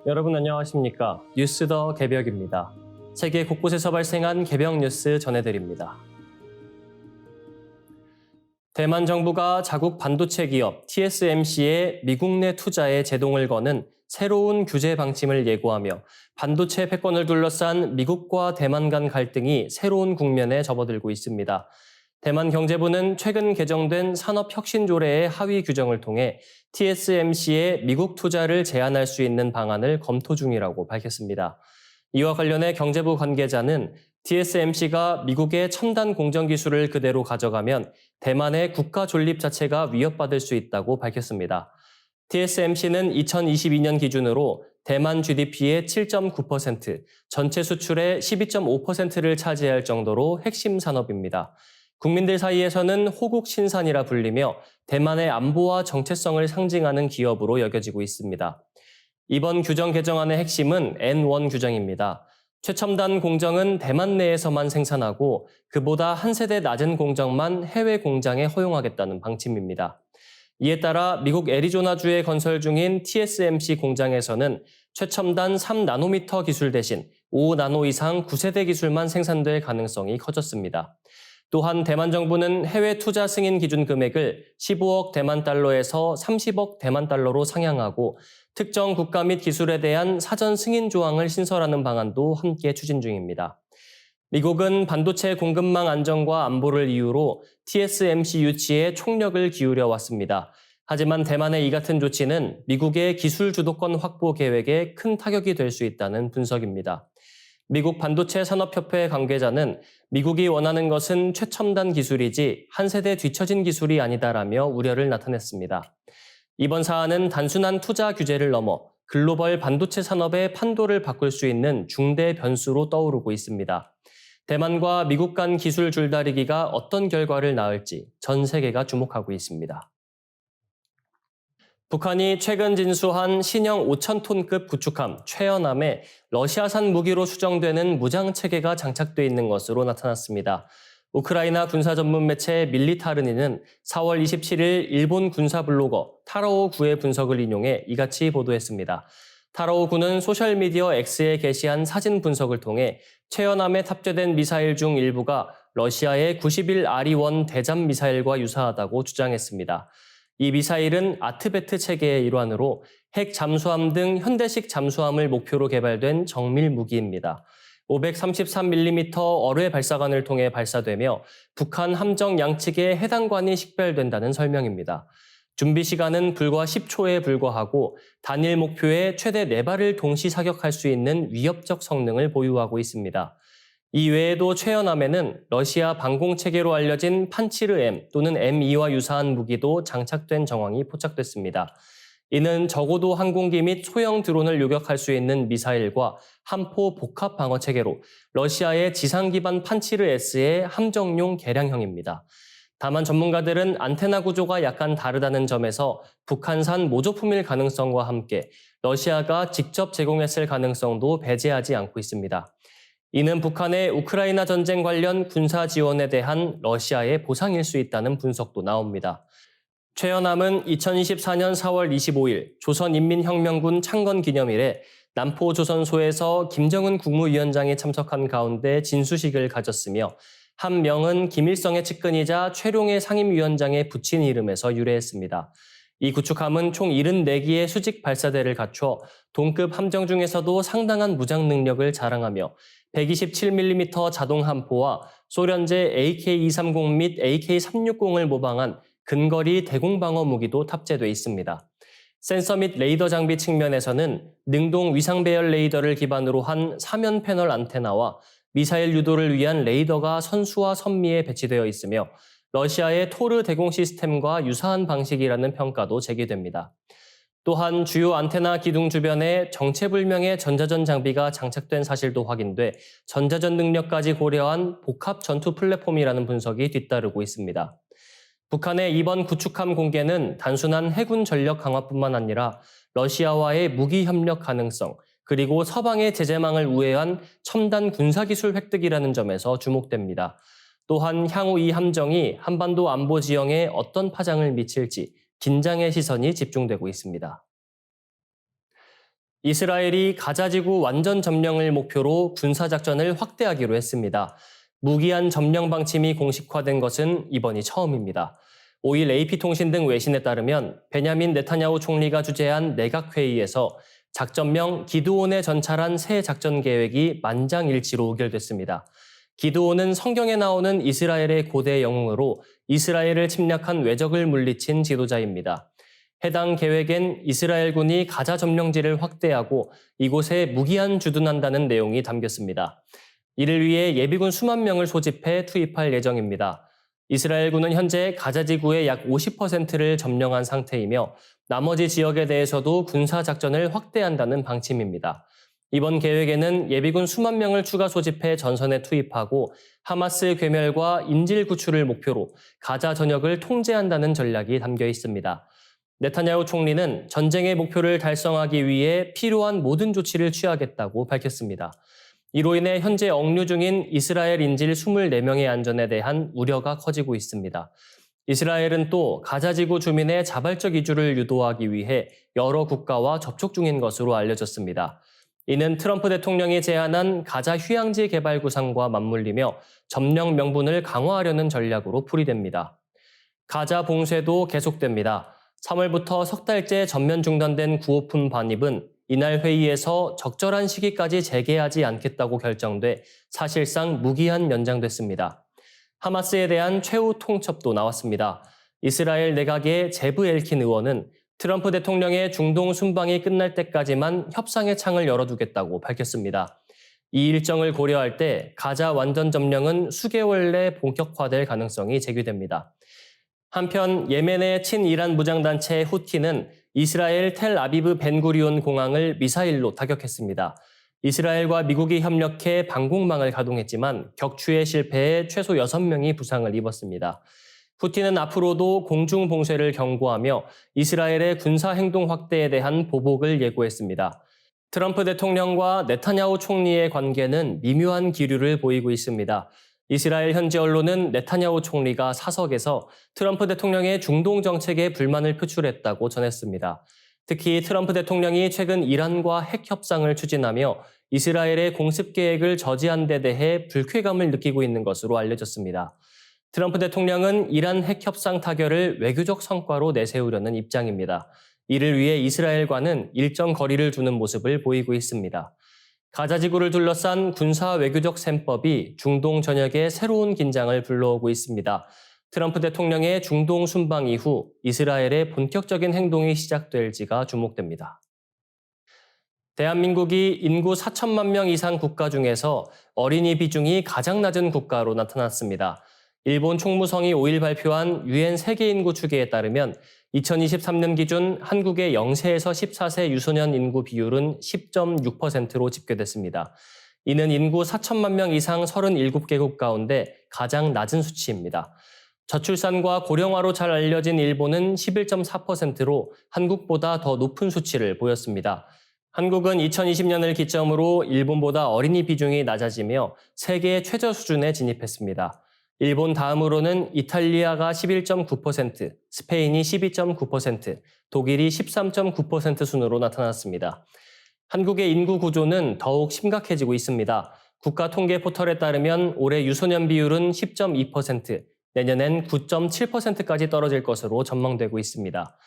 여러분 안녕하십니까? 뉴스 더 개벽입니다. 세계 곳곳에서 발생한 개벽 뉴스 전해드립니다. 대만 정부가 자국 반도체 기업 TSMC의 미국 내 투자에 제동을 거는 새로운 규제 방침을 예고하며 반도체 패권을 둘러싼 미국과 대만 간 갈등이 새로운 국면에 접어들고 있습니다. 대만 경제부는 최근 개정된 산업혁신조례의 하위 규정을 통해 TSMC의 미국 투자를 제한할 수 있는 방안을 검토 중이라고 밝혔습니다. 이와 관련해 경제부 관계자는 TSMC가 미국의 첨단 공정 기술을 그대로 가져가면 대만의 국가 존립 자체가 위협받을 수 있다고 밝혔습니다. TSMC는 2022년 기준으로 대만 GDP의 7.9%, 전체 수출의 12.5%를 차지할 정도로 핵심 산업입니다. 국민들 사이에서는 호국 신산이라 불리며 대만의 안보와 정체성을 상징하는 기업으로 여겨지고 있습니다. 이번 규정 개정안의 핵심은 N1 규정입니다. 최첨단 공정은 대만 내에서만 생산하고 그보다 한 세대 낮은 공정만 해외 공장에 허용하겠다는 방침입니다. 이에 따라 미국 애리조나주에 건설 중인 TSMC 공장에서는 최첨단 3나노미터 기술 대신 5나노 이상 9세대 기술만 생산될 가능성이 커졌습니다. 또한 대만 정부는 해외 투자 승인 기준 금액을 15억 대만 달러에서 30억 대만 달러로 상향하고 특정 국가 및 기술에 대한 사전 승인 조항을 신설하는 방안도 함께 추진 중입니다. 미국은 반도체 공급망 안정과 안보를 이유로 TSMC 유치에 총력을 기울여 왔습니다. 하지만 대만의 이 같은 조치는 미국의 기술 주도권 확보 계획에 큰 타격이 될 수 있다는 분석입니다. 미국 반도체 산업협회 관계자는 미국이 원하는 것은 최첨단 기술이지 한 세대 뒤처진 기술이 아니다라며 우려를 나타냈습니다. 이번 사안은 단순한 투자 규제를 넘어 글로벌 반도체 산업의 판도를 바꿀 수 있는 중대 변수로 떠오르고 있습니다. 대만과 미국 간 기술 줄다리기가 어떤 결과를 낳을지 전 세계가 주목하고 있습니다. 북한이 최근 진수한 신형 5,000톤급 구축함 최연함에 러시아산 무기로 추정되는 무장체계가 장착돼 있는 것으로 나타났습니다. 우크라이나 군사 전문 매체 밀리타르니는 4월 27일 일본 군사 블로거 타라오구의 분석을 인용해 이같이 보도했습니다. 타라오구는 소셜미디어 X에 게시한 사진 분석을 통해 최연함에 탑재된 미사일 중 일부가 러시아의 91RE-1 대잠 미사일과 유사하다고 주장했습니다. 이 미사일은 아트베트 체계의 일환으로 핵 잠수함 등 현대식 잠수함을 목표로 개발된 정밀 무기입니다. 533mm 어뢰 발사관을 통해 발사되며 북한 함정 양측에 해당관이 식별된다는 설명입니다. 준비 시간은 불과 10초에 불과하고 단일 목표에 최대 4발을 동시 사격할 수 있는 위협적 성능을 보유하고 있습니다. 이 외에도 최연함에는 러시아 방공체계로 알려진 판치르-M 또는 M2와 유사한 무기도 장착된 정황이 포착됐습니다. 이는 저고도 항공기 및 소형 드론을 요격할 수 있는 미사일과 함포 복합 방어 체계로 러시아의 지상 기반 판치르-S의 함정용 개량형입니다. 다만 전문가들은 안테나 구조가 약간 다르다는 점에서 북한산 모조품일 가능성과 함께 러시아가 직접 제공했을 가능성도 배제하지 않고 있습니다. 이는 북한의 우크라이나 전쟁 관련 군사 지원에 대한 러시아의 보상일 수 있다는 분석도 나옵니다. 최연함은 2024년 4월 25일 조선인민혁명군 창건기념일에 남포조선소에서 김정은 국무위원장이 참석한 가운데 진수식을 가졌으며 한 명은 김일성의 측근이자 최룡해 상임위원장의 부친 이름에서 유래했습니다. 이 구축함은 총 74기의 수직 발사대를 갖춰 동급 함정 중에서도 상당한 무장 능력을 자랑하며 127mm 자동 함포와 소련제 AK-230 및 AK-360을 모방한 근거리 대공방어 무기도 탑재돼 있습니다. 센서 및 레이더 장비 측면에서는 능동 위상 배열 레이더를 기반으로 한 사면 패널 안테나와 미사일 유도를 위한 레이더가 선수와 선미에 배치되어 있으며 러시아의 토르 대공 시스템과 유사한 방식이라는 평가도 제기됩니다. 또한 주요 안테나 기둥 주변에 정체불명의 전자전 장비가 장착된 사실도 확인돼 전자전 능력까지 고려한 복합 전투 플랫폼이라는 분석이 뒤따르고 있습니다. 북한의 이번 구축함 공개는 단순한 해군 전력 강화뿐만 아니라 러시아와의 무기 협력 가능성, 그리고 서방의 제재망을 우회한 첨단 군사기술 획득이라는 점에서 주목됩니다. 또한 향후 이 함정이 한반도 안보 지형에 어떤 파장을 미칠지 긴장의 시선이 집중되고 있습니다. 이스라엘이 가자지구 완전 점령을 목표로 군사작전을 확대하기로 했습니다. 무기한 점령 방침이 공식화된 것은 이번이 처음입니다. 5일 AP통신 등 외신에 따르면 베냐민 네타냐후 총리가 주재한 내각회의에서 작전명 기드온에 전찰한 새 작전 계획이 만장일치로 의결됐습니다. 기드온은 성경에 나오는 이스라엘의 고대 영웅으로 이스라엘을 침략한 외적을 물리친 지도자입니다. 해당 계획엔 이스라엘군이 가자 점령지를 확대하고 이곳에 무기한 주둔한다는 내용이 담겼습니다. 이를 위해 예비군 수만 명을 소집해 투입할 예정입니다. 이스라엘군은 현재 가자 지구의 약 50%를 점령한 상태이며 나머지 지역에 대해서도 군사작전을 확대한다는 방침입니다. 이번 계획에는 예비군 수만 명을 추가 소집해 전선에 투입하고 하마스 괴멸과 인질 구출을 목표로 가자 전역을 통제한다는 전략이 담겨 있습니다. 네타냐후 총리는 전쟁의 목표를 달성하기 위해 필요한 모든 조치를 취하겠다고 밝혔습니다. 이로 인해 현재 억류 중인 이스라엘 인질 24명의 안전에 대한 우려가 커지고 있습니다. 이스라엘은 또 가자지구 주민의 자발적 이주를 유도하기 위해 여러 국가와 접촉 중인 것으로 알려졌습니다. 이는 트럼프 대통령이 제안한 가자 휴양지 개발 구상과 맞물리며 점령 명분을 강화하려는 전략으로 풀이됩니다. 가자 봉쇄도 계속됩니다. 3월부터 석 달째 전면 중단된 구호품 반입은 이날 회의에서 적절한 시기까지 재개하지 않겠다고 결정돼 사실상 무기한 연장됐습니다. 하마스에 대한 최후 통첩도 나왔습니다. 이스라엘 내각의 제브 엘킨 의원은 트럼프 대통령의 중동 순방이 끝날 때까지만 협상의 창을 열어두겠다고 밝혔습니다. 이 일정을 고려할 때 가자 완전 점령은 수개월 내 본격화될 가능성이 제기됩니다. 한편 예멘의 친이란 무장단체 후티는 이스라엘 텔아비브 벤구리온 공항을 미사일로 타격했습니다. 이스라엘과 미국이 협력해 방공망을 가동했지만 격추에 실패해 최소 6명이 부상을 입었습니다. 후티는 앞으로도 공중 봉쇄를 경고하며 이스라엘의 군사 행동 확대에 대한 보복을 예고했습니다. 트럼프 대통령과 네타냐후 총리의 관계는 미묘한 기류를 보이고 있습니다. 이스라엘 현지 언론은 네타냐후 총리가 사석에서 트럼프 대통령의 중동 정책에 불만을 표출했다고 전했습니다. 특히 트럼프 대통령이 최근 이란과 핵 협상을 추진하며 이스라엘의 공습 계획을 저지한 데 대해 불쾌감을 느끼고 있는 것으로 알려졌습니다. 트럼프 대통령은 이란 핵 협상 타결을 외교적 성과로 내세우려는 입장입니다. 이를 위해 이스라엘과는 일정 거리를 두는 모습을 보이고 있습니다. 가자 지구를 둘러싼 군사 외교적 셈법이 중동 전역에 새로운 긴장을 불러오고 있습니다. 트럼프 대통령의 중동 순방 이후 이스라엘의 본격적인 행동이 시작될지가 주목됩니다. 대한민국이 인구 4천만 명 이상 국가 중에서 어린이 비중이 가장 낮은 국가로 나타났습니다. 일본 총무성이 5일 발표한 유엔 세계인구 추계에 따르면 2023년 기준 한국의 0세에서 14세 유소년 인구 비율은 10.6%로 집계됐습니다. 이는 인구 4천만 명 이상 37개국 가운데 가장 낮은 수치입니다. 저출산과 고령화로 잘 알려진 일본은 11.4%로 한국보다 더 높은 수치를 보였습니다. 한국은 2020년을 기점으로 일본보다 어린이 비중이 낮아지며 세계 최저 수준에 진입했습니다. 일본 다음으로는 이탈리아가 11.9%, 스페인이 12.9%, 독일이 13.9% 순으로 나타났습니다. 한국의 인구 구조는 더욱 심각해지고 있습니다. 국가 통계 포털에 따르면 올해 유소년 비율은 10.2%, 내년엔 9.7%까지 떨어질 것으로 전망되고 있습니다.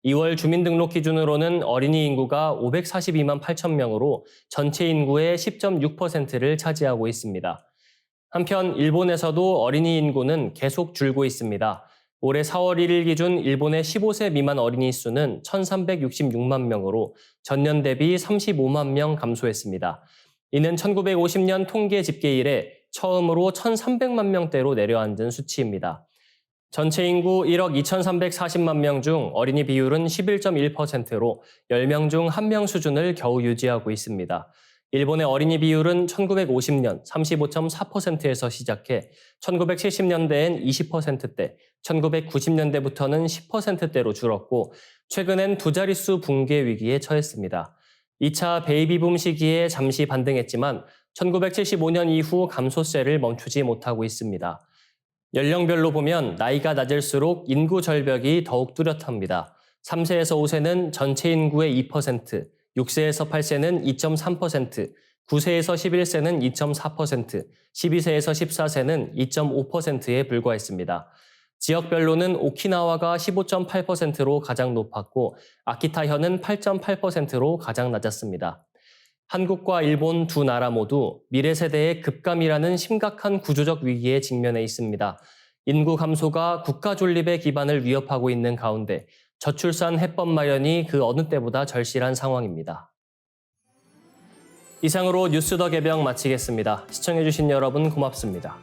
2월 주민등록 기준으로는 어린이 인구가 542만 8천 명으로 전체 인구의 10.6%를 차지하고 있습니다. 한편 일본에서도 어린이 인구는 계속 줄고 있습니다. 올해 4월 1일 기준 일본의 15세 미만 어린이 수는 1,366만 명으로 전년 대비 35만 명 감소했습니다. 이는 1950년 통계 집계 이래 처음으로 1,300만 명대로 내려앉은 수치입니다. 전체 인구 1억 2,340만 명 중 어린이 비율은 11.1%로 10명 중 1명 수준을 겨우 유지하고 있습니다. 일본의 어린이 비율은 1950년 35.4%에서 시작해 1970년대엔 20%대, 1990년대부터는 10%대로 줄었고 최근엔 두 자릿수 붕괴 위기에 처했습니다. 2차 베이비붐 시기에 잠시 반등했지만 1975년 이후 감소세를 멈추지 못하고 있습니다. 연령별로 보면 나이가 낮을수록 인구 절벽이 더욱 뚜렷합니다. 3세에서 5세는 전체 인구의 2%, 6세에서 8세는 2.3%, 9세에서 11세는 2.4%, 12세에서 14세는 2.5%에 불과했습니다. 지역별로는 오키나와가 15.8%로 가장 높았고 아키타현은 8.8%로 가장 낮았습니다. 한국과 일본 두 나라 모두 미래 세대의 급감이라는 심각한 구조적 위기에 직면해 있습니다. 인구 감소가 국가 존립의 기반을 위협하고 있는 가운데 저출산 해법 마련이 그 어느 때보다 절실한 상황입니다. 이상으로 뉴스 더 개병 마치겠습니다. 시청해주신 여러분 고맙습니다.